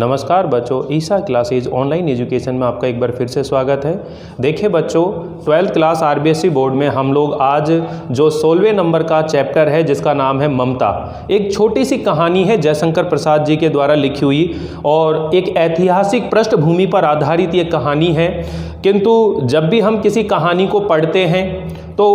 नमस्कार बच्चों, Isha classes online education में आपका एक बार फिर से स्वागत है। देखिए बच्चों, 12th क्लास आरबीएसई बोर्ड में हम लोग आज जो 16वें नंबर का चैप्टर है जिसका नाम है ममता, एक छोटी सी कहानी है जयशंकर प्रसाद जी के द्वारा लिखी हुई और एक ऐतिहासिक पृष्ठभूमि पर आधारित ये कहानी है। किंतु जब भी हम किसी कहानी को पढ़ते हैं तो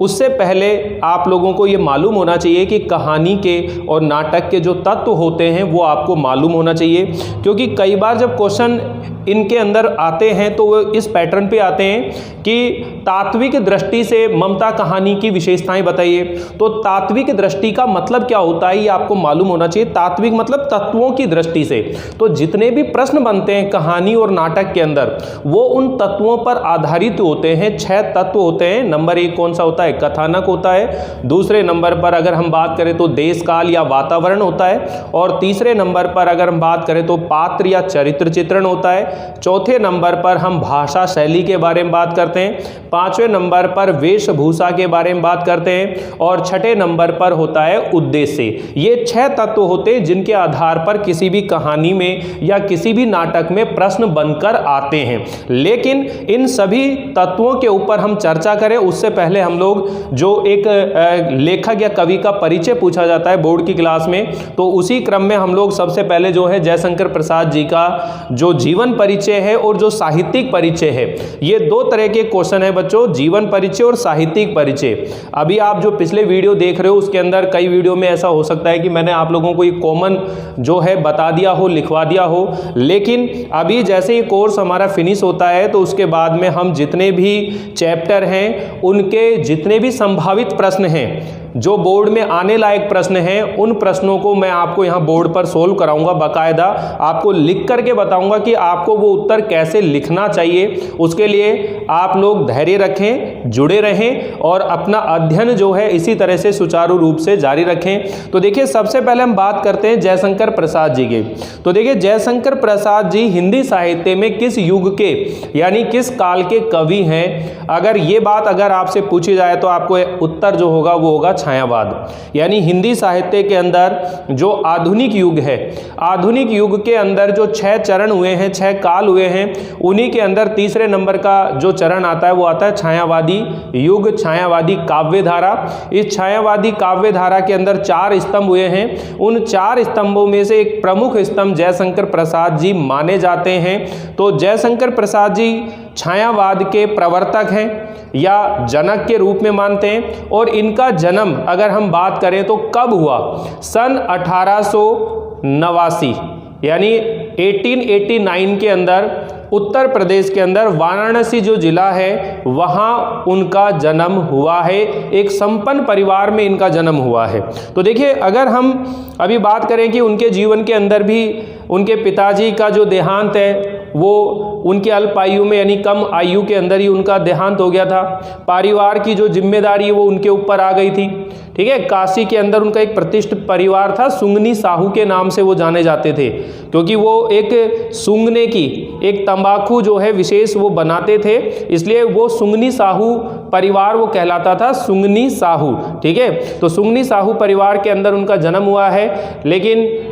उससे पहले आप लोगों को ये मालूम होना चाहिए कि कहानी के और नाटक के जो तत्व होते हैं वो आपको मालूम होना चाहिए, क्योंकि कई बार जब क्वेश्चन इनके अंदर आते हैं तो वो इस पैटर्न पे आते हैं कि तात्विक दृष्टि से ममता कहानी की विशेषताएं बताइए। तो तात्विक दृष्टि का मतलब क्या होता है ये आपको मालूम होना चाहिए। तात्विक मतलब तत्वों की दृष्टि से। तो जितने भी प्रश्न बनते हैं कहानी और नाटक के अंदर वो उन तत्वों पर आधारित होते हैं। 6 तत्व होते हैं। नंबर 1 कौन सा होता है? कथानक होता है। दूसरे नंबर पर अगर हम बात करें तो देश काल या वातावरण होता है, और तीसरे नंबर पर अगर हम बात करें तो पात्र या चरित्र चित्रण होता है। चौथे नंबर पर हम भाषा शैली के बारे में बात करते हैं। 5वें नंबर पर वेशभूषा के बारे में बात करते हैं, और 6ठे नंबर पर होता है उद्देश्य। ये 6 तत्व होते हैं जिनके आधार पर किसी भी कहानी में या किसी भी नाटक में प्रश्न बनकर आते हैं। लेकिन इन सभी तत्वों के ऊपर हम चर्चा करें उससे पहले हम लोग जो एक लेखक या कवि का परिचय पूछा जाता है बोर्ड की क्लास में, तो उसी क्रम में हम लोग सबसे पहले जो है जयशंकर प्रसाद जी का जो जीवन परिचय है और जो साहित्यिक परिचय है, ये 2 तरह के क्वेश्चन है बच्चों, जीवन परिचय और साहित्यिक परिचय। अभी आप जो पिछले वीडियो देख रहे हो उसके अंदर कई वीडियो में ऐसा हो सकता है कि मैंने आप लोगों को ये कॉमन जो है बता दिया हो, लिखवा दिया हो, लेकिन अभी जैसे ये कोर्स हमारा फिनिश होता है तो उसके बाद में हम जितने भी चैप्टर हैं उनके जितने भी संभावित प्रश्न हैं, जो बोर्ड में आने लायक प्रश्न हैं, उन प्रश्नों को मैं आपको यहाँ बोर्ड पर सोल्व कराऊंगा। बाकायदा आपको लिख करके बताऊंगा कि आपको वो उत्तर कैसे लिखना चाहिए। उसके लिए आप लोग धैर्य रखें, जुड़े रहें और अपना अध्ययन जो है इसी तरह से सुचारू रूप से जारी रखें। तो देखिए, सबसे पहले हम बात करते हैं जयशंकर प्रसाद जी की। तो देखिए, जयशंकर प्रसाद जी हिंदी साहित्य में किस युग के यानी किस काल के कवि हैं? अगर ये बात अगर आपसे पूछी जाए तो आपको उत्तर जो होगा वो होगा छायावाद। यानी हिंदी साहित्य के अंदर जो आधुनिक युग है, आधुनिक युग के अंदर जो 6 चरण हुए हैं, 6 काल हुए हैं, उन्हीं के अंदर तीसरे नंबर का जो चरण आता है वो आता है छायावादी युग, छायावादी काव्य धारा। इस छायावादी काव्य धारा के अंदर 4 स्तंभ हुए हैं। उन 4 स्तंभों में से एक प्रमुख स्तंभ जयशंकर प्रसाद जी माने जाते हैं। तो जयशंकर प्रसाद जी छायावाद के प्रवर्तक हैं या जनक के रूप में मानते हैं। और इनका जन्म अगर हम बात करें तो कब हुआ? सन 1889 यानी 1889 के अंदर उत्तर प्रदेश के अंदर वाराणसी जो जिला है वहाँ उनका जन्म हुआ है। एक संपन्न परिवार में इनका जन्म हुआ है। तो देखिए, अगर हम अभी बात करें कि उनके जीवन के अंदर भी उनके पिताजी का जो देहांत है वो उनकी अल्प आयु में यानी कम आयु के अंदर ही उनका देहांत हो गया था। परिवार की जो जिम्मेदारी है वो उनके ऊपर आ गई थी। ठीक है, काशी के अंदर उनका एक प्रतिष्ठित परिवार था, सुंगनी साहू के नाम से वो जाने जाते थे, क्योंकि वो एक सूंघने की एक तंबाकू जो है विशेष वो बनाते थे, इसलिए वो सुंगनी साहू परिवार वो कहलाता था, सुंगनी साहू। ठीक है, तो सुंगनी साहू परिवार के अंदर उनका जन्म हुआ है, लेकिन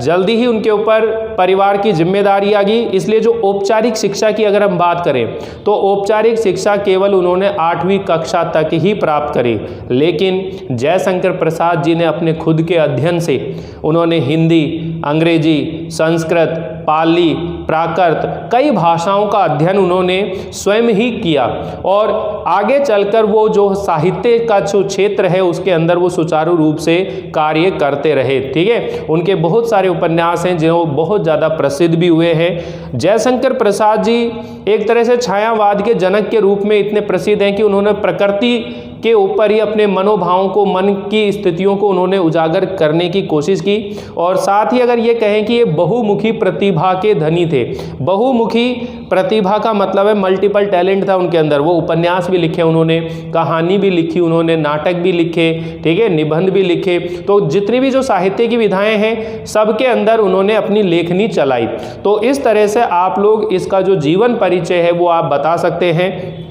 जल्दी ही उनके ऊपर परिवार की जिम्मेदारी आ गई। इसलिए जो औपचारिक शिक्षा की अगर हम बात करें तो औपचारिक शिक्षा केवल उन्होंने 8वीं कक्षा तक ही प्राप्त करी। लेकिन जयशंकर प्रसाद जी ने अपने खुद के अध्ययन से उन्होंने हिंदी, अंग्रेजी, संस्कृत, पाली, प्राकृत कई भाषाओं का अध्ययन उन्होंने स्वयं ही किया, और आगे चलकर वो जो साहित्य का जो क्षेत्र है उसके अंदर वो सुचारू रूप से कार्य करते रहे। ठीक है, उनके बहुत सारे उपन्यास हैं जो बहुत ज़्यादा प्रसिद्ध भी हुए हैं। जयशंकर प्रसाद जी एक तरह से छायावाद के जनक के रूप में इतने प्रसिद्ध हैं कि उन्होंने प्रकृति के ऊपर ही अपने मनोभावों को, मन की स्थितियों को उन्होंने उजागर करने की कोशिश की। और साथ ही अगर ये कहें कि ये बहुमुखी प्रतिभा के धनी थे। बहुमुखी प्रतिभा का मतलब है मल्टीपल टैलेंट था उनके अंदर। वो उपन्यास भी लिखे उन्होंने, कहानी भी लिखी उन्होंने, नाटक भी लिखे, ठीक है, निबंध भी लिखे। तो जितनी भी जो साहित्य की विधाएं हैं सबके अंदर उन्होंने अपनी लेखनी चलाई। तो इस तरह से आप लोग इसका जो जीवन परिचय है वो आप बता सकते हैं।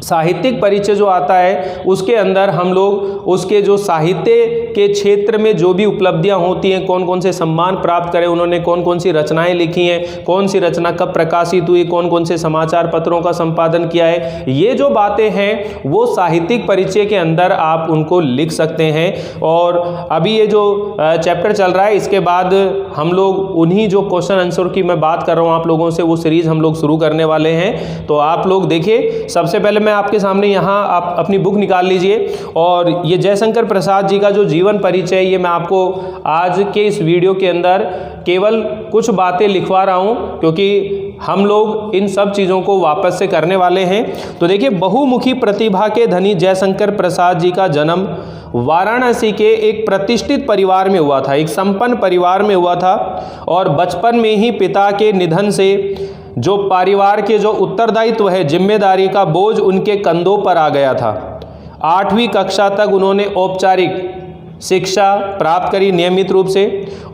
साहित्यिक परिचय जो आता है उसके अंदर हम लोग उसके जो साहित्य के क्षेत्र में जो भी उपलब्धियां होती हैं, कौन कौन से सम्मान प्राप्त करे उन्होंने, कौन कौन सी रचनाएं लिखी हैं, कौन सी रचना कब प्रकाशित हुई, कौन कौन से समाचार पत्रों का संपादन किया है, ये जो बातें हैं वो साहित्यिक परिचय के अंदर आप उनको लिख सकते हैं। और अभी ये जो चैप्टर चल रहा है इसके बाद हम लोग उन्हीं जो क्वेश्चन आंसर की मैं बात कर रहा हूँ आप लोगों से, वो सीरीज हम लोग शुरू करने वाले हैं। तो आप लोग देखिए, सबसे पहले मैं आपके सामने यहाँ आप अपनी बुक निकाल लीजिए और ये जयशंकर प्रसाद जी का जो जीवन परिचय, ये मैं आपको आज के इस वीडियो के अंदर केवल कुछ बातें लिखवा रहा हूँ क्योंकि हम लोग इन सब चीज़ों को वापस से करने वाले हैं। तो देखिए, बहुमुखी प्रतिभा के धनी जयशंकर प्रसाद जी का जन्म वाराणसी के एक प्रतिष्ठित परिवार में हुआ था, एक संपन्न परिवार में हुआ था और बचपन में ही पिता के निधन से जो परिवार के जो उत्तरदायित्व है, जिम्मेदारी का बोझ उनके कंधों पर आ गया था। 8वीं कक्षा तक उन्होंने औपचारिक शिक्षा प्राप्त करी नियमित रूप से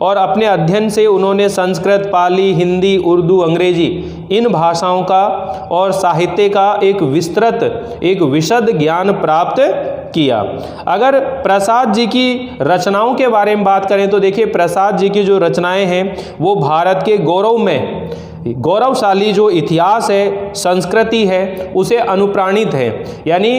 और अपने अध्ययन से उन्होंने संस्कृत, पाली, हिंदी, उर्दू, अंग्रेजी इन भाषाओं का और साहित्य का एक विस्तृत, एक विशद ज्ञान प्राप्त किया। अगर प्रसाद जी की रचनाओं के बारे में बात करें तो देखिए, प्रसाद जी की जो रचनाएं हैं वो भारत के गौरवशाली जो इतिहास है, संस्कृति है, उसे अनुप्राणित है। यानी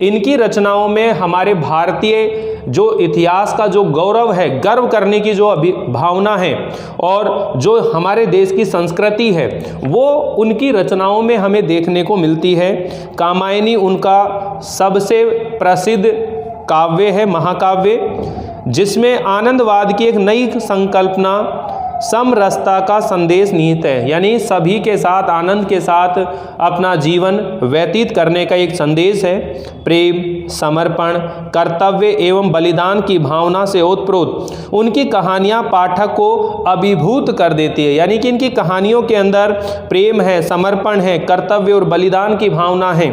इनकी रचनाओं में हमारे भारतीय जो इतिहास का जो गौरव है, गर्व करने की जो भावना है और जो हमारे देश की संस्कृति है वो उनकी रचनाओं में हमें देखने को मिलती है। कामायनी उनका सबसे प्रसिद्ध काव्य है, महाकाव्य, जिसमें आनंदवाद की एक नई संकल्पना, समरसता का संदेश निहित है। यानी सभी के साथ आनंद के साथ अपना जीवन व्यतीत करने का एक संदेश है। प्रेम, समर्पण, कर्तव्य एवं बलिदान की भावना से ओतप्रोत उनकी कहानियां पाठक को अभिभूत कर देती है। यानी कि इनकी कहानियों के अंदर प्रेम है, समर्पण है, कर्तव्य और बलिदान की भावना है,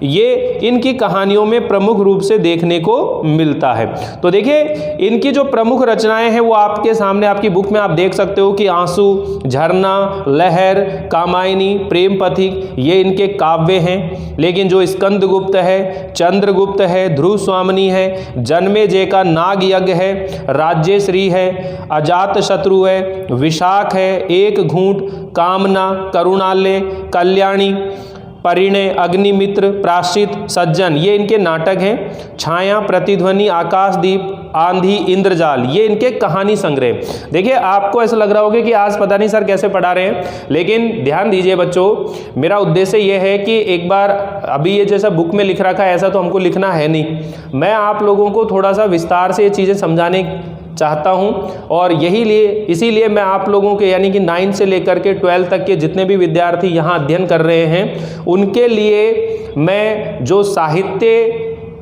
ये इनकी कहानियों में प्रमुख रूप से देखने को मिलता है। तो देखिए, इनकी जो प्रमुख रचनाएं हैं वो आपके सामने आपकी बुक में आप देख सकते हो कि आंसू, झरना, लहर, कामायनी, प्रेम पथिक, ये इनके काव्य हैं। लेकिन जो स्कंदगुप्त है, चंद्रगुप्त है, ध्रुव स्वामिनी है, जन्मेजय का नाग यज्ञ है, राज्यश्री है, अजात शत्रु है, विशाख है, एक घूंट, कामना, करुणालय, कल्याणी, परिणय, अग्निमित्र, प्राश्चित, सज्जन, ये इनके नाटक हैं। छाया, प्रतिध्वनि, आकाशदीप, आंधी, इंद्रजाल, ये इनके कहानी संग्रह। देखिए, आपको ऐसा लग रहा होगा कि आज पता नहीं सर कैसे पढ़ा रहे हैं, लेकिन ध्यान दीजिए बच्चों, मेरा उद्देश्य ये है कि एक बार अभी ये जैसा बुक में लिख रखा है ऐसा तो हमको लिखना है नहीं, मैं आप लोगों को थोड़ा सा विस्तार से ये चीज़ें समझाने चाहता हूं और इसीलिए मैं आप लोगों के यानी कि 9 से लेकर के 12 तक के जितने भी विद्यार्थी यहाँ अध्ययन कर रहे हैं उनके लिए मैं जो साहित्य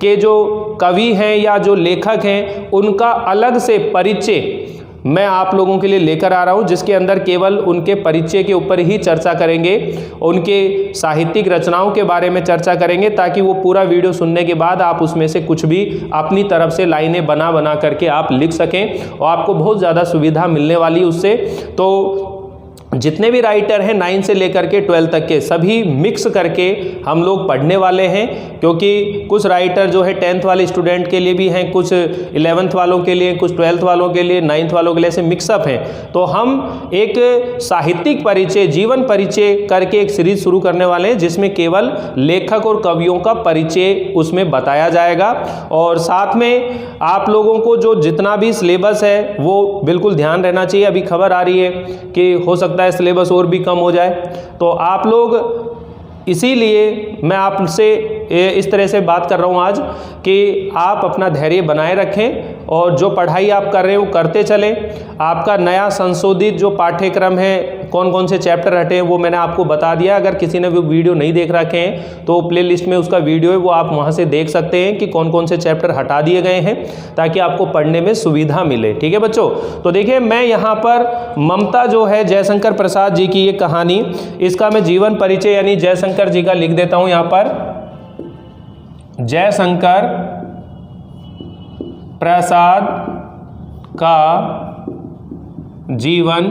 के जो कवि हैं या जो लेखक हैं उनका अलग से परिचय मैं आप लोगों के लिए लेकर आ रहा हूं, जिसके अंदर केवल उनके परिचय के ऊपर ही चर्चा करेंगे, उनके साहित्यिक रचनाओं के बारे में चर्चा करेंगे, ताकि वो पूरा वीडियो सुनने के बाद आप उसमें से कुछ भी अपनी तरफ से लाइनें बना करके आप लिख सकें और आपको बहुत ज़्यादा सुविधा मिलने वाली उससे। तो जितने भी राइटर हैं 9 से लेकर के 12 तक के सभी मिक्स करके हम लोग पढ़ने वाले हैं, क्योंकि कुछ राइटर जो है 10th वाले स्टूडेंट के लिए भी हैं, कुछ 11th वालों के लिए, कुछ 12th वालों के लिए, 9th वालों के लिए, ऐसे मिक्सअप हैं। तो हम एक साहित्यिक परिचय, जीवन परिचय करके एक सीरीज शुरू करने वाले हैं जिसमें केवल लेखक और कवियों का परिचय उसमें बताया जाएगा और साथ में आप लोगों को जो जितना भी सिलेबस है वो बिल्कुल ध्यान रहना चाहिए। अभी खबर आ रही है कि हो सकता है सिलेबस और भी कम हो जाए, तो आप लोग, इसीलिए मैं आपसे इस तरह से बात कर रहा हूं आज कि आप अपना धैर्य बनाए रखें और जो पढ़ाई आप कर रहे हैं वो करते चलें। आपका नया संशोधित जो पाठ्यक्रम है, कौन कौन से चैप्टर हटे हैं वो मैंने आपको बता दिया। अगर किसी ने वो वीडियो नहीं देख रखे हैं तो प्लेलिस्ट में उसका वीडियो है, वो आप वहाँ से देख सकते हैं कि कौन कौन से चैप्टर हटा दिए गए हैं, ताकि आपको पढ़ने में सुविधा मिले। ठीक है बच्चों, तो देखिए मैं यहाँ पर ममता जो है जयशंकर प्रसाद जी की ये कहानी, इसका मैं जीवन परिचय यानी जयशंकर जी का लिख देता हूँ यहाँ पर। जयशंकर प्रसाद का जीवन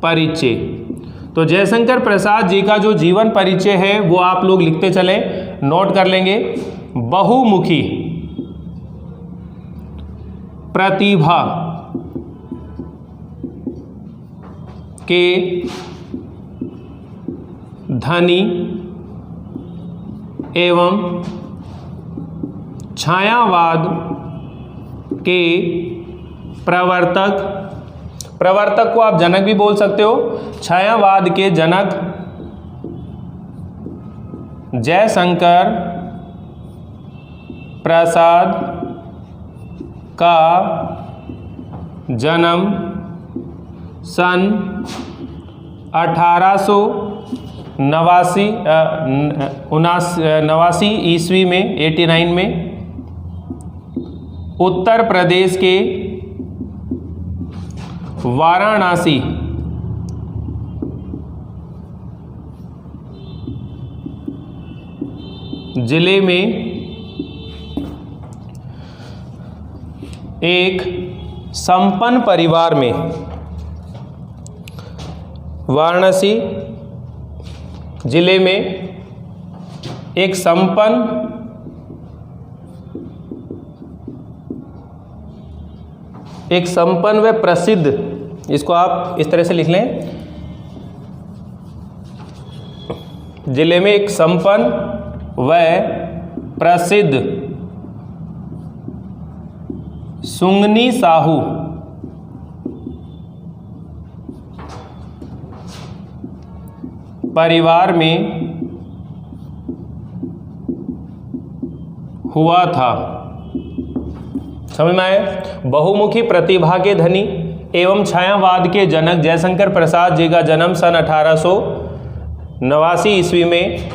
परिचय। तो जयशंकर प्रसाद जी का जो जीवन परिचय है वो आप लोग लिखते चलें। नोट कर लेंगे। बहुमुखी प्रतिभा के धनी एवं छायावाद के प्रवर्तक, प्रवर्तक को आप जनक भी बोल सकते हो, छायावाद के जनक जयशंकर प्रसाद का जन्म सन 1889 ईस्वी में 89 में उत्तर प्रदेश के वाराणसी जिले में एक संपन्न परिवार में, वाराणसी जिले में एक संपन्न व प्रसिद्ध, इसको आप इस तरह से लिख लें, जिले में एक संपन्न व प्रसिद्ध सुंगनी साहू परिवार में हुआ था। समझ में आए? बहुमुखी प्रतिभा के धनी एवं छायावाद के जनक जयशंकर प्रसाद जी का जन्म सन 1889 ईस्वी में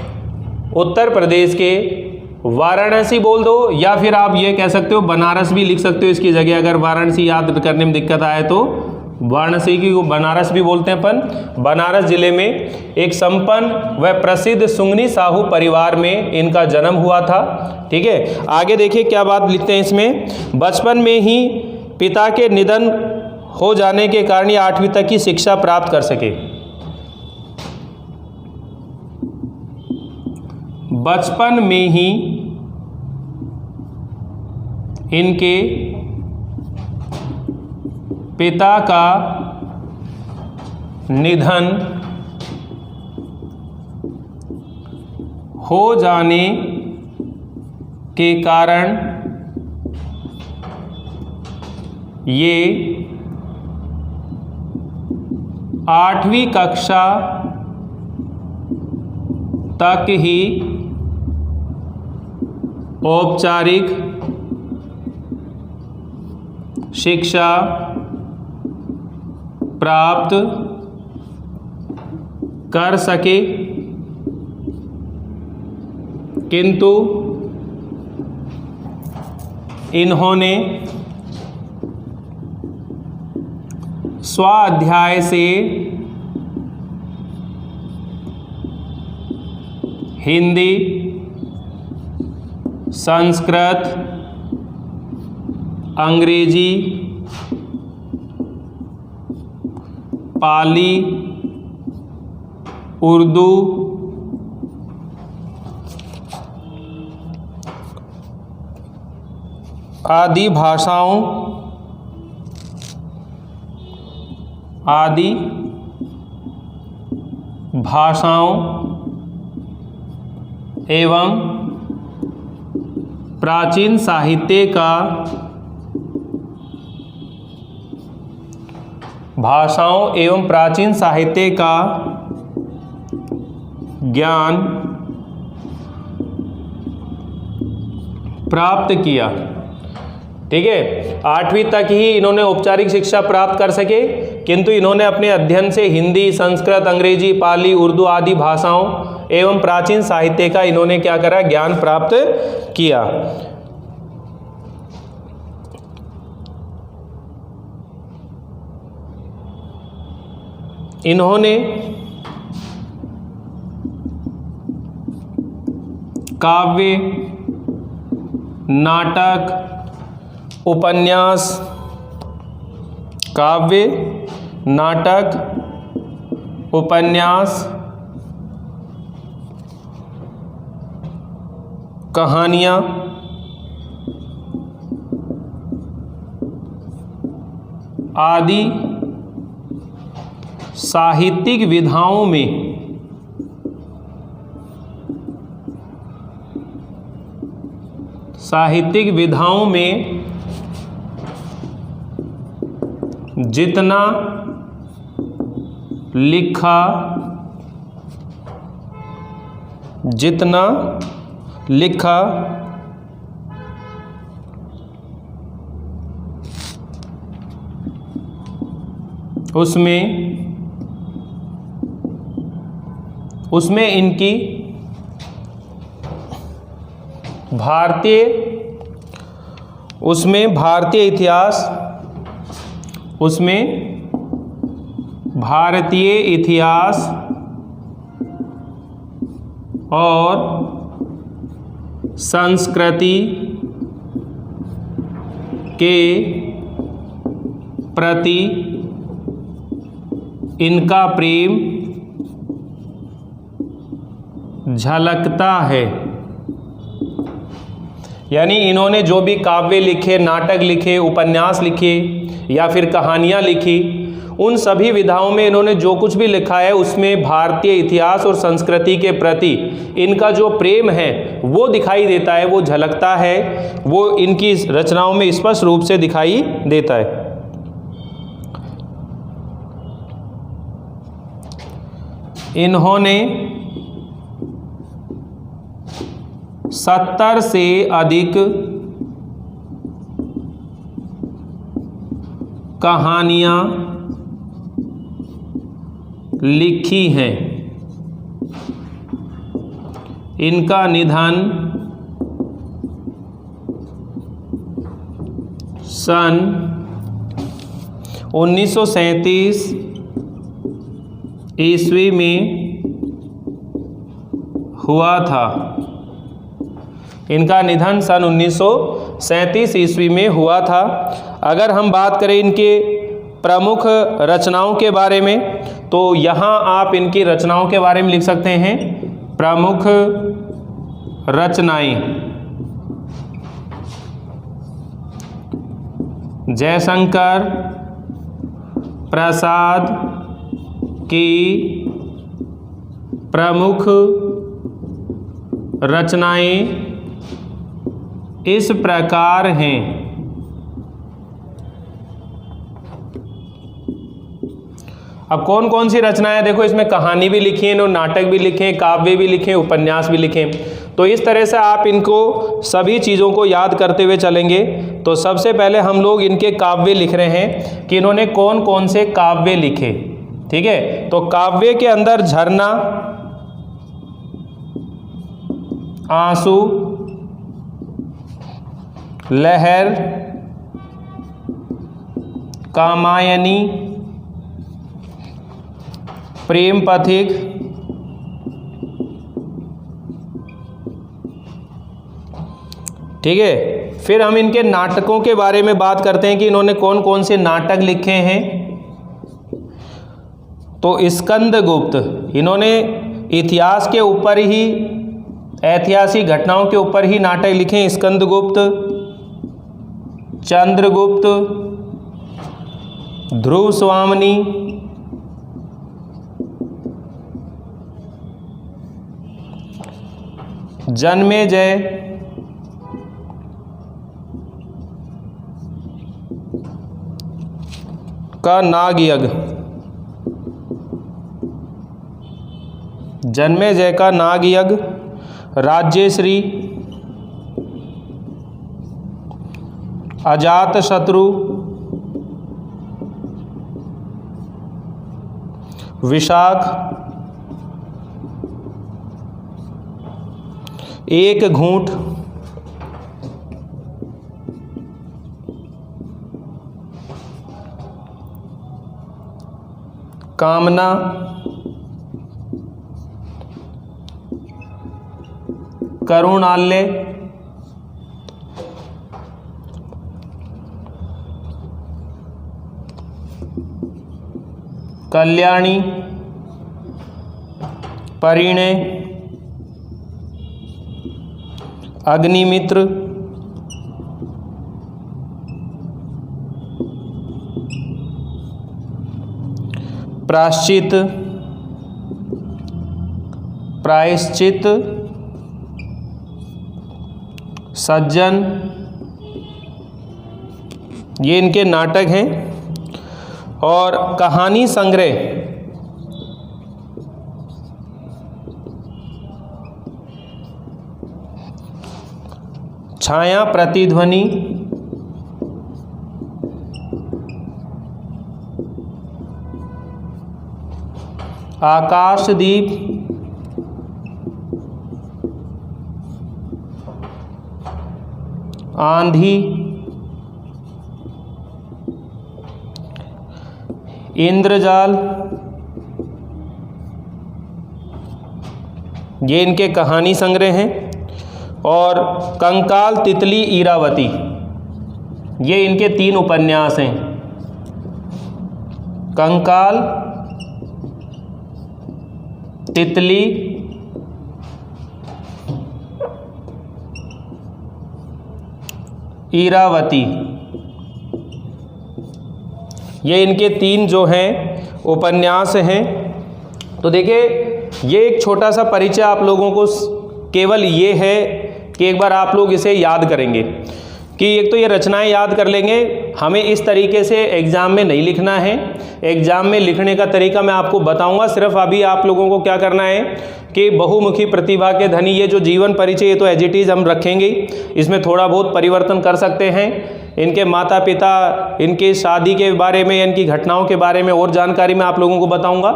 उत्तर प्रदेश के वाराणसी बोल दो, या फिर आप ये कह सकते हो बनारस भी लिख सकते हो इसकी जगह, अगर वाराणसी याद करने में दिक्कत आए तो वाराणसी की को बनारस भी बोलते हैं अपन। बनारस जिले में एक संपन्न व प्रसिद्ध सुंगनी साहू परिवार में इनका जन्म हुआ था। ठीक है, आगे देखिए क्या बात लिखते हैं इसमें। बचपन में ही पिता के निधन हो जाने के कारण ये 8वीं तक की शिक्षा प्राप्त कर सके। बचपन में ही इनके पिता का निधन हो जाने के कारण ये 8वीं कक्षा तक ही औपचारिक शिक्षा प्राप्त कर सके, किंतु इन्होंने स्वाध्याय से हिंदी, संस्कृत, अंग्रेजी, पाली, उर्दू, आदि भाषाओं एवं प्राचीन साहित्य का ज्ञान प्राप्त किया। ठीक है, 8वीं तक ही इन्होंने औपचारिक शिक्षा प्राप्त कर सके, किंतु इन्होंने अपने अध्ययन से हिंदी, संस्कृत, अंग्रेजी, पाली, उर्दू आदि भाषाओं एवं प्राचीन साहित्य का इन्होंने क्या करा, ज्ञान प्राप्त किया। इन्होंने काव्य, नाटक, उपन्यास, कहानियाँ आदि साहित्यिक विधाओं में जितना लिखा उसमें इनकी भारतीय इतिहास और संस्कृति के प्रति इनका प्रेम झलकता है। यानी इन्होंने जो भी काव्य लिखे, नाटक लिखे, उपन्यास लिखे या फिर कहानियाँ लिखी, उन सभी विधाओं में इन्होंने जो कुछ भी लिखा है उसमें भारतीय इतिहास और संस्कृति के प्रति इनका जो प्रेम है वो दिखाई देता है, वो झलकता है, वो इनकी रचनाओं में स्पष्ट रूप से दिखाई देता है। इन्होंने 70 से अधिक कहानियाँ लिखी हैं। इनका निधन सन 1937 ईस्वी में हुआ था। इनका निधन सन 1937 ईस्वी में हुआ था। अगर हम बात करें इनके प्रमुख रचनाओं के बारे में, तो यहाँ आप इनकी रचनाओं के बारे में लिख सकते हैं। प्रमुख रचनाएं: जयशंकर प्रसाद की प्रमुख रचनाएं इस प्रकार हैं। अब कौन कौन सी रचनाएं, देखो इसमें कहानी भी लिखी है, नाटक भी लिखे, काव्य भी लिखे, उपन्यास भी लिखे। तो इस तरह से आप इनको सभी चीज़ों को याद करते हुए चलेंगे। तो सबसे पहले हम लोग इनके काव्य लिख रहे हैं कि इन्होंने कौन कौन से काव्य लिखे। ठीक है, तो काव्य के अंदर झरना, आंसू, लहर, कामायनी, प्रेम पथिक, ठीक है। फिर हम इनके नाटकों के बारे में बात करते हैं कि इन्होंने कौन कौन से नाटक लिखे हैं। तो स्कंदगुप्त, इन्होंने इतिहास के ऊपर ही, ऐतिहासिक घटनाओं के ऊपर ही नाटक लिखे। स्कंदगुप्त, चंद्रगुप्त, ध्रुव स्वामिनी, जन्मेजय, का नागयज्ञ, जन्मेजय का नागयज्ञ, राज्यश्री, अजातशत्रु, विशाख, एक घूंट, कामना, करुणालय, कल्याणी, परिणय, अग्निमित्र, प्रायश्चित, सज्जन, ये इनके नाटक हैं। और कहानी संग्रह, छाया प्रतिध्वनि, आकाशदीप, आंधी, इंद्रजाल, ये इनके कहानी संग्रह हैं। और कंकाल, तितली, इरावती, ये इनके 3 उपन्यास हैं। कंकाल, तितली, इरावती, ये इनके 3 जो हैं उपन्यास हैं। तो देखिए, ये एक छोटा सा परिचय आप लोगों को केवल ये है कि एक बार आप लोग इसे याद करेंगे कि एक तो ये रचनाएं याद कर लेंगे। हमें इस तरीके से एग्ज़ाम में नहीं लिखना है। एग्ज़ाम में लिखने का तरीका मैं आपको बताऊंगा। सिर्फ अभी आप लोगों को क्या करना है कि बहुमुखी प्रतिभा के धनी, ये जो जीवन परिचय, ये तो एज इट इज़ हम रखेंगे। इसमें थोड़ा बहुत परिवर्तन कर सकते हैं। इनके माता पिता, इनकी शादी के बारे में, इनकी घटनाओं के बारे में और जानकारी मैं आप लोगों को बताऊंगा।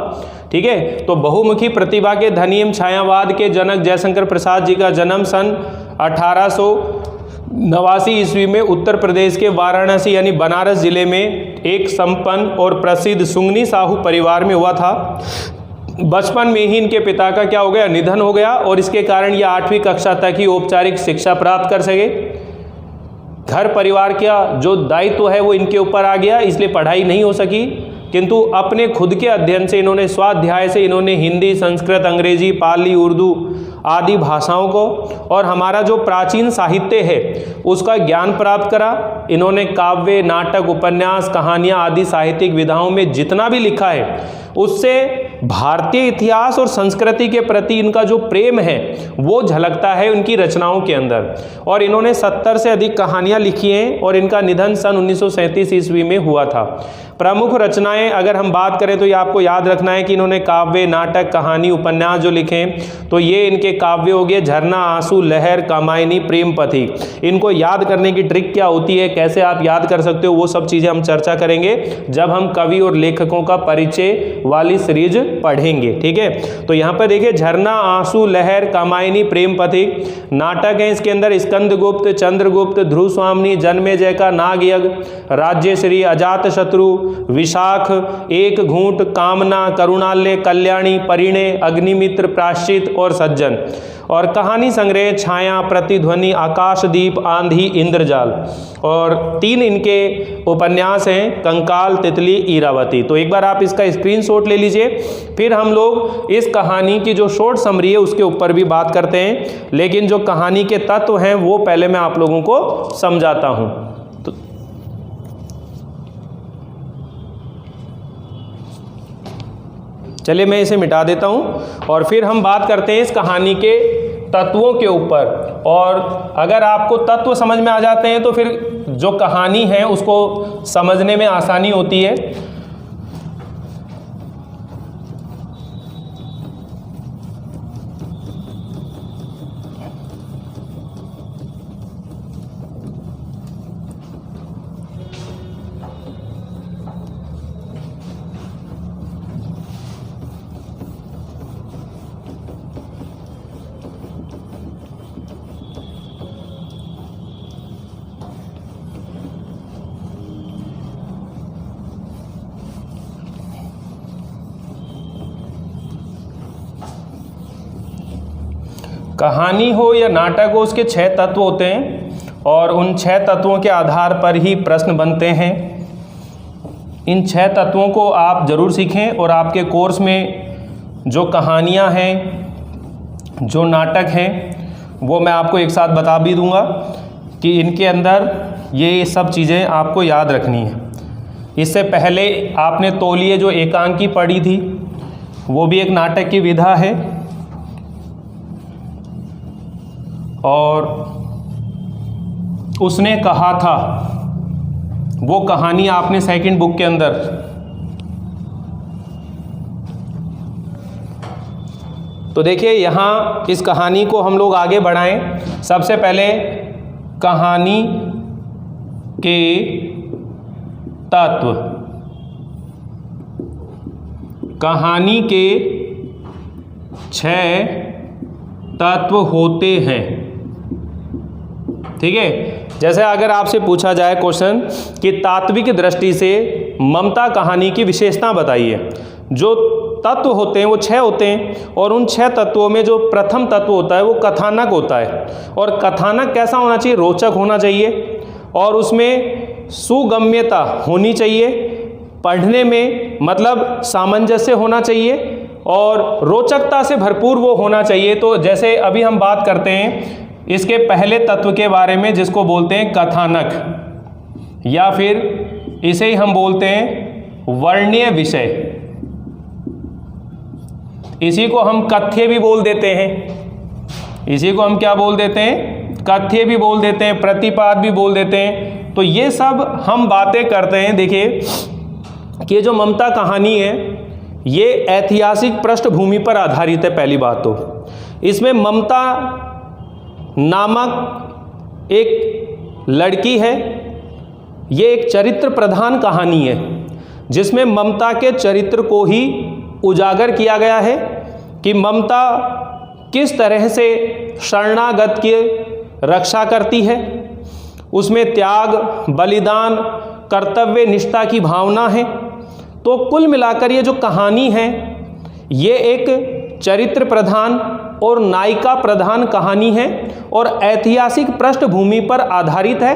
ठीक है, तो बहुमुखी प्रतिभा के धनी एवं छायावाद के जनक जयशंकर प्रसाद जी का जन्म सन 1889 ईस्वी में उत्तर प्रदेश के वाराणसी यानी बनारस जिले में एक संपन्न और प्रसिद्ध सुंगनी साहू परिवार में हुआ था। बचपन में ही इनके पिता का क्या हो गया, निधन हो गया, और इसके कारण ये 8वीं कक्षा तक ही औपचारिक शिक्षा प्राप्त कर सके। घर परिवार का जो दायित्व है वो इनके ऊपर आ गया, इसलिए पढ़ाई नहीं हो सकी। किंतु अपने खुद के अध्ययन से इन्होंने, स्वाध्याय से इन्होंने हिंदी, संस्कृत, अंग्रेजी, पाली, उर्दू आदि भाषाओं को और हमारा जो प्राचीन साहित्य है उसका ज्ञान प्राप्त करा। इन्होंने काव्य, नाटक, उपन्यास, कहानियाँ आदि साहित्यिक विधाओं में जितना भी लिखा है उससे भारतीय इतिहास और संस्कृति के प्रति इनका जो प्रेम है वो झलकता है उनकी रचनाओं के अंदर। और इन्होंने 70 से अधिक कहानियाँ लिखी हैं और इनका निधन सन 1937 ईस्वी में हुआ था। प्रमुख रचनाएं अगर हम बात करें तो ये आपको याद रखना है कि इन्होंने काव्य, नाटक, कहानी, उपन्यास जो लिखे तो ये इनके काव्य हो गए झरना, आंसू, लहर, कामायनी, प्रेम पथिक। इनको याद करने की ट्रिक क्या होती है, कैसे आप याद कर सकते हो, वो सब चीज़ें हम चर्चा करेंगे जब हम कवि और लेखकों का परिचय वाली सीरीज पढ़ेंगे। ठीक है, तो यहाँ पर देखिए झरना, आंसू, लहर, कामायनी, प्रेम पथिक नाटक है। इसके अंदर स्कंदगुप्त, चंद्रगुप्त, ध्रुव स्वामिनी, जन्मेजय का नागयज्ञ, राज्यश्री, अजात शत्रु, विशाख, एक घूंट, कामना, करुणालय, कल्याणी, परिणय, अग्निमित्र, प्रायश्चित और सज्जन। और कहानी संग्रह छाया, प्रतिध्वनि, आकाशदीप, आंधी, इंद्रजाल। और 3 इनके उपन्यास हैं कंकाल, तितली, इरावती। तो एक बार आप इसका स्क्रीनशॉट ले लीजिए, फिर हम लोग इस कहानी की जो शॉर्ट समरी है उसके ऊपर भी बात करते हैं। लेकिन जो कहानी के तत्व हैं वो पहले मैं आप लोगों को समझाता हूं। तो चलिए मैं इसे मिटा देता हूं और फिर हम बात करते हैं इस कहानी के तत्वों के ऊपर। और अगर आपको तत्व समझ में आ जाते हैं तो फिर जो कहानी है उसको समझने में आसानी होती है। कहानी हो या नाटक हो, उसके 6 तत्व होते हैं और उन 6 तत्वों के आधार पर ही प्रश्न बनते हैं। इन 6 तत्वों को आप ज़रूर सीखें और आपके कोर्स में जो कहानियाँ हैं, जो नाटक हैं, वो मैं आपको एक साथ बता भी दूंगा कि इनके अंदर ये सब चीज़ें आपको याद रखनी है। इससे पहले आपने तौलिए जो एकांकी पढ़ी थी, वो भी एक नाटक की विधा है, और उसने कहा था, वो कहानी आपने सेकंड बुक के अंदर, तो देखिए यहाँ इस कहानी को हम लोग आगे बढ़ाएं। सबसे पहले कहानी के तत्व, कहानी के 6 तत्व होते हैं। ठीक है, जैसे अगर आपसे पूछा जाए क्वेश्चन कि तात्विक दृष्टि से ममता कहानी की विशेषता बताइए, जो तत्व होते हैं वो 6 होते हैं, और उन 6 तत्वों में जो प्रथम तत्व होता है वो कथानक होता है। और कथानक कैसा होना चाहिए? रोचक होना चाहिए, और उसमें सुगम्यता होनी चाहिए, पढ़ने में मतलब सामंजस्य होना चाहिए, और रोचकता से भरपूर वो होना चाहिए। तो जैसे अभी हम बात करते हैं इसके पहले तत्व के बारे में, जिसको बोलते हैं कथानक, या फिर इसे ही हम बोलते हैं वर्ण्य विषय। इसी को हम कथ्य भी बोल देते हैं, इसी को हम क्या बोल देते हैं? कथ्य भी बोल देते हैं, प्रतिपाद भी बोल देते हैं। तो ये सब हम बातें करते हैं। देखिए कि ये जो ममता कहानी है ये ऐतिहासिक पृष्ठभूमि पर आधारित है। पहली बात तो इसमें ममता नामक एक लड़की है, ये एक चरित्र प्रधान कहानी है, जिसमें ममता के चरित्र को ही उजागर किया गया है कि ममता किस तरह से शरणागत की रक्षा करती है। उसमें त्याग, बलिदान, कर्तव्य निष्ठा की भावना है। तो कुल मिलाकर ये जो कहानी है ये एक चरित्र प्रधान और नायिका प्रधान कहानी है, और ऐतिहासिक पृष्ठभूमि पर आधारित है।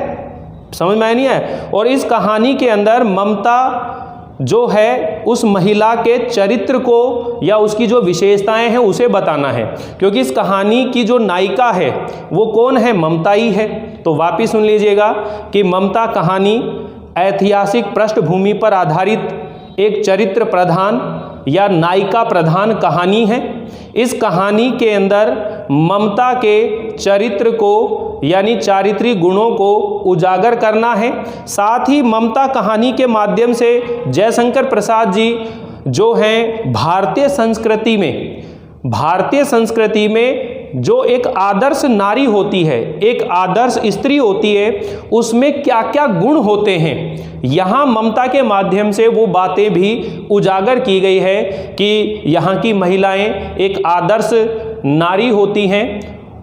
समझ में नहीं है? और इस कहानी के अंदर ममता जो है उस महिला के चरित्र को या उसकी जो विशेषताएं हैं उसे बताना है, क्योंकि इस कहानी की जो नायिका है वो कौन है? ममता ही है। तो वापिस सुन लीजिएगा कि ममता कहानी ऐतिहासिक पृष्ठभूमि पर आधारित एक चरित्र प्रधान या नायिका प्रधान कहानी है। इस कहानी के अंदर ममता के चरित्र को यानी चारित्रिक गुणों को उजागर करना है। साथ ही ममता कहानी के माध्यम से जयशंकर प्रसाद जी जो हैं भारतीय संस्कृति में जो एक आदर्श नारी होती है, एक आदर्श स्त्री होती है, उसमें क्या क्या गुण होते हैं, यहाँ ममता के माध्यम से वो बातें भी उजागर की गई है कि यहाँ की महिलाएं एक आदर्श नारी होती हैं,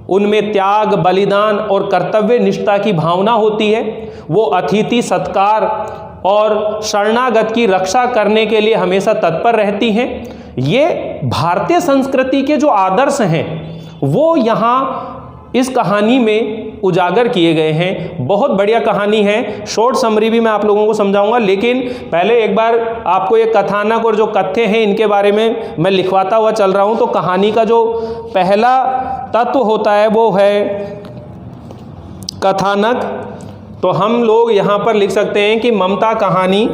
उनमें त्याग, बलिदान और कर्तव्य निष्ठा की भावना होती है। वो अतिथि सत्कार और शरणागत की रक्षा करने के लिए हमेशा तत्पर रहती हैं। ये भारतीय संस्कृति के जो आदर्श हैं वो यहाँ इस कहानी में उजागर किए गए हैं। बहुत बढ़िया कहानी है। शॉर्ट समरी भी मैं आप लोगों को समझाऊंगा, लेकिन पहले एक बार आपको ये कथानक और जो कथ्य हैं इनके बारे में मैं लिखवाता हुआ चल रहा हूँ। तो कहानी का जो पहला तत्व होता है वो है कथानक। तो हम लोग यहाँ पर लिख सकते हैं कि ममता कहानी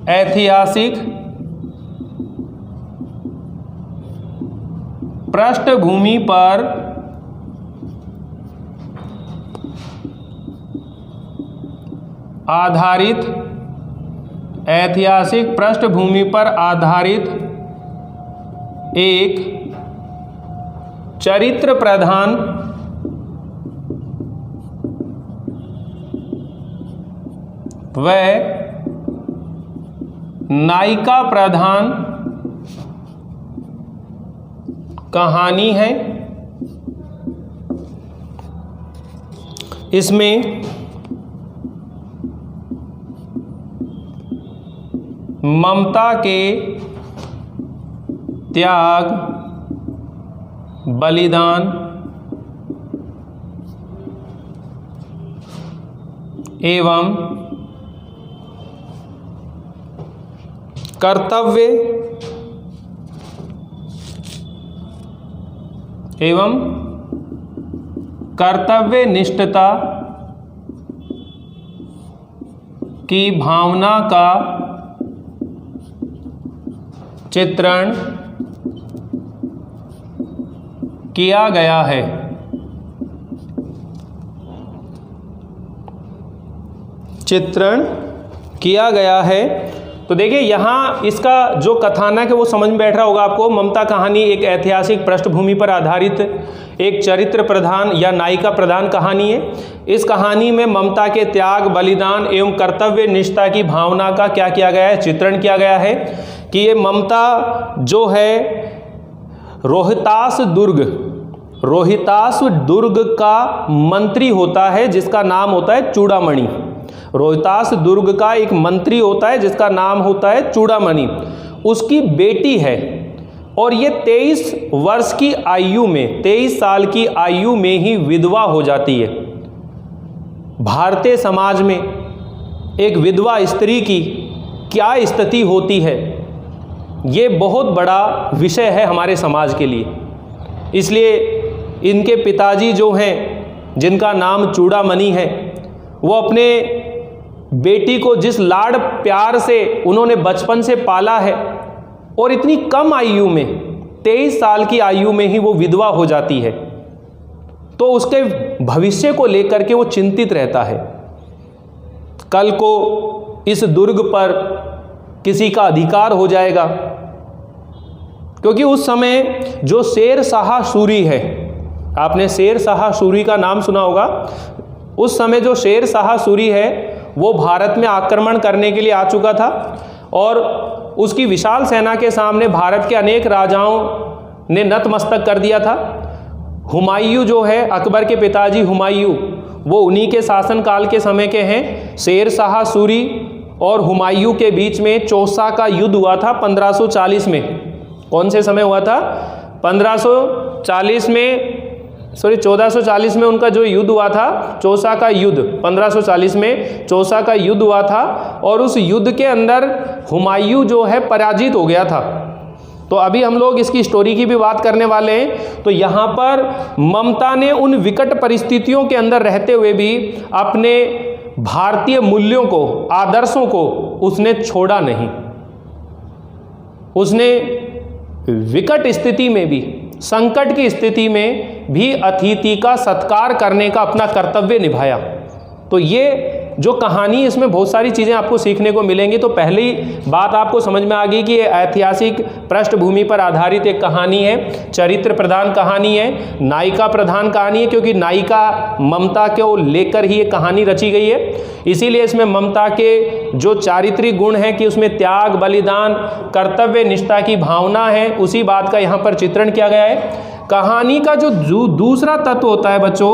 ऐतिहासिक पृष्ठभूमि पर आधारित एक चरित्र प्रधान व नायिका प्रधान कहानी है। इसमें ममता के त्याग, बलिदान एवं कर्तव्य निष्ठता की भावना का चित्रण किया गया है। तो देखिए यहाँ इसका जो कथानक है वो समझ में बैठ रहा होगा आपको। ममता कहानी एक ऐतिहासिक पृष्ठभूमि पर आधारित एक चरित्र प्रधान या नायिका प्रधान कहानी है। इस कहानी में ममता के त्याग, बलिदान एवं कर्तव्य निष्ठा की भावना का क्या किया गया है, चित्रण किया गया है कि ये ममता जो है रोहतास दुर्ग का मंत्री होता है जिसका नाम होता है चूड़ामणि। रोहतास दुर्ग का एक मंत्री होता है जिसका नाम होता है चूड़ामणि। उसकी बेटी है और ये 23 वर्ष की आयु में, 23 साल की आयु में ही विधवा हो जाती है। भारतीय समाज में एक विधवा स्त्री की क्या स्थिति होती है, ये बहुत बड़ा विषय है हमारे समाज के लिए। इसलिए इनके पिताजी जो हैं, जिनका नाम चूड़ामणि है, वो अपने बेटी को जिस लाड़ प्यार से उन्होंने बचपन से पाला है और इतनी कम आयु में, 23 साल की आयु में ही वो विधवा हो जाती है, तो उसके भविष्य को लेकर के वो चिंतित रहता है। कल को इस दुर्ग पर किसी का अधिकार हो जाएगा, क्योंकि उस समय जो शेर शाह सूरी है, आपने शेर शाह सूरी का नाम सुना होगा। उस समय जो शेर शाह सूरी है वो भारत में आक्रमण करने के लिए आ चुका था और उसकी विशाल सेना के सामने भारत के अनेक राजाओं ने नतमस्तक कर दिया था। हुमायूं जो है, अकबर के पिताजी हुमायूं, वो उन्हीं के शासनकाल के समय के हैं। शेर शाह सूरी और हुमायूं के बीच में चौसा का युद्ध हुआ था 1540 में। कौन से समय हुआ था? 1440 में उनका जो युद्ध हुआ था, चौसा का युद्ध, 1540 में चौसा का युद्ध हुआ था और उस युद्ध के अंदर हुमायूं जो है पराजित हो गया था। तो अभी हम लोग इसकी स्टोरी की भी बात करने वाले हैं। तो यहाँ पर ममता ने उन विकट परिस्थितियों के अंदर रहते हुए भी अपने भारतीय मूल्यों को, आदर्शों को उसने छोड़ा नहीं। उसने विकट स्थिति में भी, संकट की स्थिति में भी अतिथि का सत्कार करने का अपना कर्तव्य निभाया। तो ये जो कहानी, इसमें बहुत सारी चीज़ें आपको सीखने को मिलेंगी। तो पहली बात आपको समझ में आ गई कि ये ऐतिहासिक पृष्ठभूमि पर आधारित एक कहानी है, चरित्र प्रधान कहानी है, नायिका प्रधान कहानी है, क्योंकि नायिका ममता को लेकर ही ये कहानी रची गई है। इसीलिए इसमें ममता के जो चारित्रिक गुण हैं कि उसमें त्याग, बलिदान, कर्तव्य निष्ठा की भावना है, उसी बात का यहाँ पर चित्रण किया गया है। कहानी का जो दूसरा तत्व होता है बच्चों,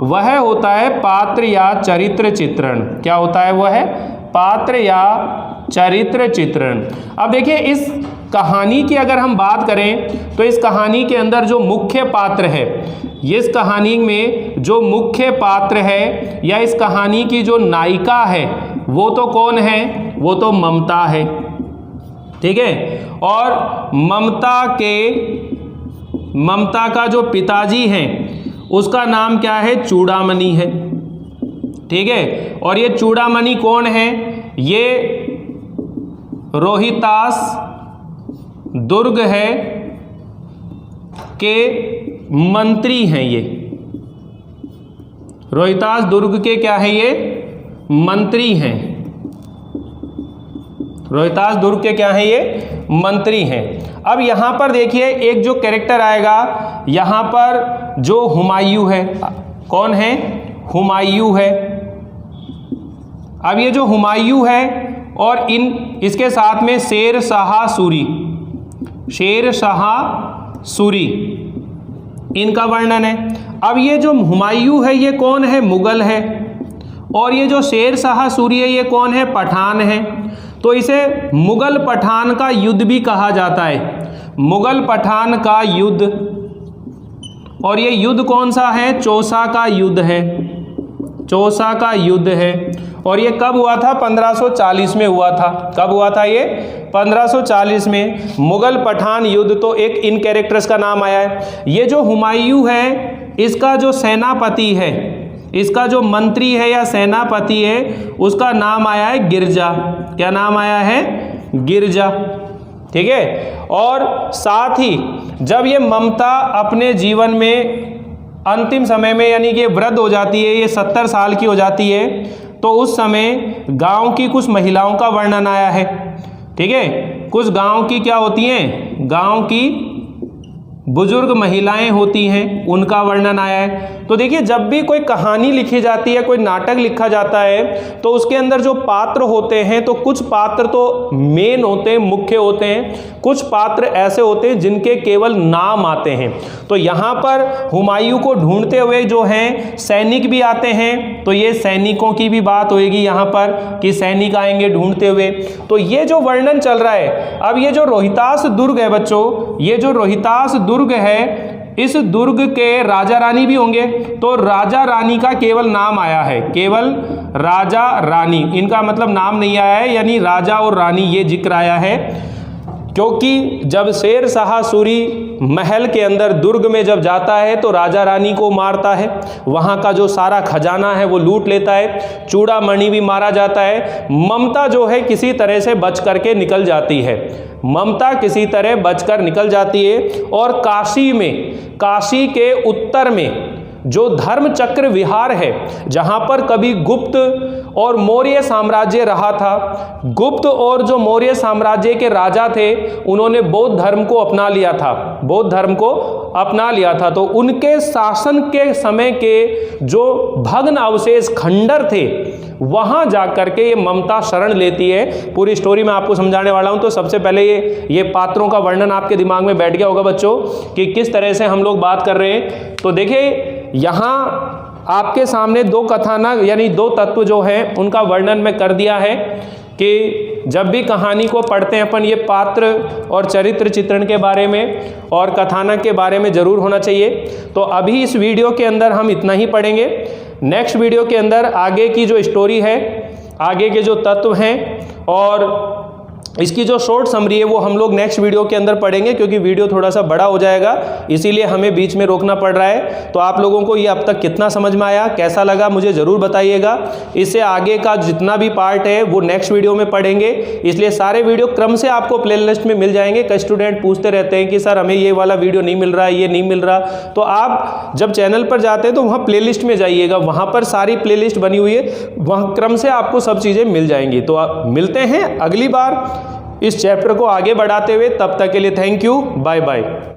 वह होता है पात्र या चरित्र चित्रण। क्या होता है? वह है पात्र या चरित्र चित्रण। अब देखिए, इस कहानी की अगर हम बात करें तो इस कहानी के अंदर जो मुख्य पात्र है, इस कहानी में जो मुख्य पात्र है या इस कहानी की जो नायिका है, वो तो कौन है? वो तो ममता है। ठीक है। और ममता का जो पिताजी हैं उसका नाम क्या है? चूड़ामणि है। ठीक है। और ये चूड़ामणि कौन है? ये रोहितास दुर्ग है के मंत्री हैं। ये रोहितास दुर्ग के क्या है? ये मंत्री हैं। रोहितास दुर्ग के क्या है? ये मंत्री हैं। अब यहाँ पर देखिए, एक जो कैरेक्टर आएगा, यहाँ पर जो हुमायूं है, कौन है? हुमायूं है। अब ये जो हुमायूं है और इसके साथ में शेर शाह सूरी, इनका वर्णन है। अब ये जो हुमायूं है ये कौन है? मुगल है। और ये जो शेर शाह सूरी है ये कौन है? पठान है। तो इसे मुगल पठान का युद्ध भी कहा जाता है, मुगल पठान का युद्ध। और ये युद्ध कौन सा है? चौसा का युद्ध है। चौसा का युद्ध है। और ये कब हुआ था? 1540 में हुआ था। कब हुआ था ये? 1540 में। मुगल पठान युद्ध, तो एक इन कैरेक्टर्स का नाम आया है। ये जो हुमायूं है, इसका जो सेनापति है, इसका जो मंत्री है या सेनापति है, उसका नाम आया है गिरजा। क्या नाम आया है? गिरजा। ठीक है। और साथ ही जब ये ममता अपने जीवन में अंतिम समय में, यानी कि वृद्ध हो जाती है, ये 70 साल की हो जाती है, तो उस समय गांव की कुछ महिलाओं का वर्णन आया है। ठीक है। कुछ गांव की क्या होती हैं? गांव की बुजुर्ग महिलाएं होती हैं, उनका वर्णन आया है। तो देखिए, जब भी कोई कहानी लिखी जाती है, कोई नाटक लिखा जाता है, तो उसके अंदर जो पात्र होते हैं, तो कुछ पात्र तो मेन होते हैं, मुख्य होते हैं, कुछ पात्र ऐसे होते हैं जिनके केवल नाम आते हैं। तो यहाँ पर हुमायूं को ढूंढते हुए जो हैं सैनिक भी आते हैं, तो ये सैनिकों की भी बात होगी यहाँ पर कि सैनिक आएंगे ढूंढते हुए। तो ये जो वर्णन चल रहा है, अब ये जो रोहितास दुर्ग है बच्चों, ये जो रोहितास दुर्ग है, इस दुर्ग के राजा रानी भी होंगे। तो राजा रानी का केवल नाम आया है, केवल राजा रानी, इनका मतलब नाम नहीं आया है, यानी राजा और रानी ये जिक्र आया है। क्योंकि जब शेर शाह सूरी महल के अंदर दुर्ग में जब जाता है तो राजा रानी को मारता है, वहाँ का जो सारा खजाना है वो लूट लेता है, चूड़ामणि भी मारा जाता है। ममता जो है किसी तरह से बच करके निकल जाती है, ममता किसी तरह बचकर निकल जाती है। और काशी में, काशी के उत्तर में जो धर्म चक्र विहार है, जहाँ पर कभी गुप्त और मौर्य साम्राज्य रहा था, गुप्त और जो मौर्य साम्राज्य के राजा थे, उन्होंने बौद्ध धर्म को अपना लिया था, बौद्ध धर्म को अपना लिया था। तो उनके शासन के समय के जो भग्न अवशेष खंडर थे, वहाँ जाकर के ये ममता शरण लेती है। पूरी स्टोरी मैं आपको समझाने वाला हूँ। तो सबसे पहले ये पात्रों का वर्णन आपके दिमाग में बैठ गया होगा बच्चों कि किस तरह से हम लोग बात कर रहे हैं। तो देखिए, यहाँ आपके सामने दो कथानक यानी दो तत्व जो हैं उनका वर्णन मैं कर दिया है कि जब भी कहानी को पढ़ते हैं अपन, ये पात्र और चरित्र चित्रण के बारे में और कथानक के बारे में ज़रूर होना चाहिए। तो अभी इस वीडियो के अंदर हम इतना ही पढ़ेंगे। नेक्स्ट वीडियो के अंदर आगे की जो स्टोरी है, आगे के जो तत्व हैं और इसकी जो शॉर्ट समरी है वो हम लोग नेक्स्ट वीडियो के अंदर पढ़ेंगे, क्योंकि वीडियो थोड़ा सा बड़ा हो जाएगा, इसीलिए हमें बीच में रोकना पड़ रहा है। तो आप लोगों को ये अब तक कितना समझ में आया, कैसा लगा, मुझे ज़रूर बताइएगा। इससे आगे का जितना भी पार्ट है वो नेक्स्ट वीडियो में पढ़ेंगे, इसलिए सारे वीडियो क्रम से आपको प्लेलिस्ट में मिल जाएंगे। कई स्टूडेंट पूछते रहते हैं कि सर हमें ये वाला वीडियो नहीं मिल रहा है, ये नहीं मिल रहा। तो आप जब चैनल पर जाते हैं तो वहाँ प्लेलिस्ट में जाइएगा, वहाँ पर सारी प्लेलिस्ट बनी हुई है, वहाँ क्रम से आपको सब चीज़ें मिल जाएंगी। तो आप मिलते हैं अगली बार इस चैप्टर को आगे बढ़ाते हुए। तब तक के लिए थैंक यू, बाय बाय।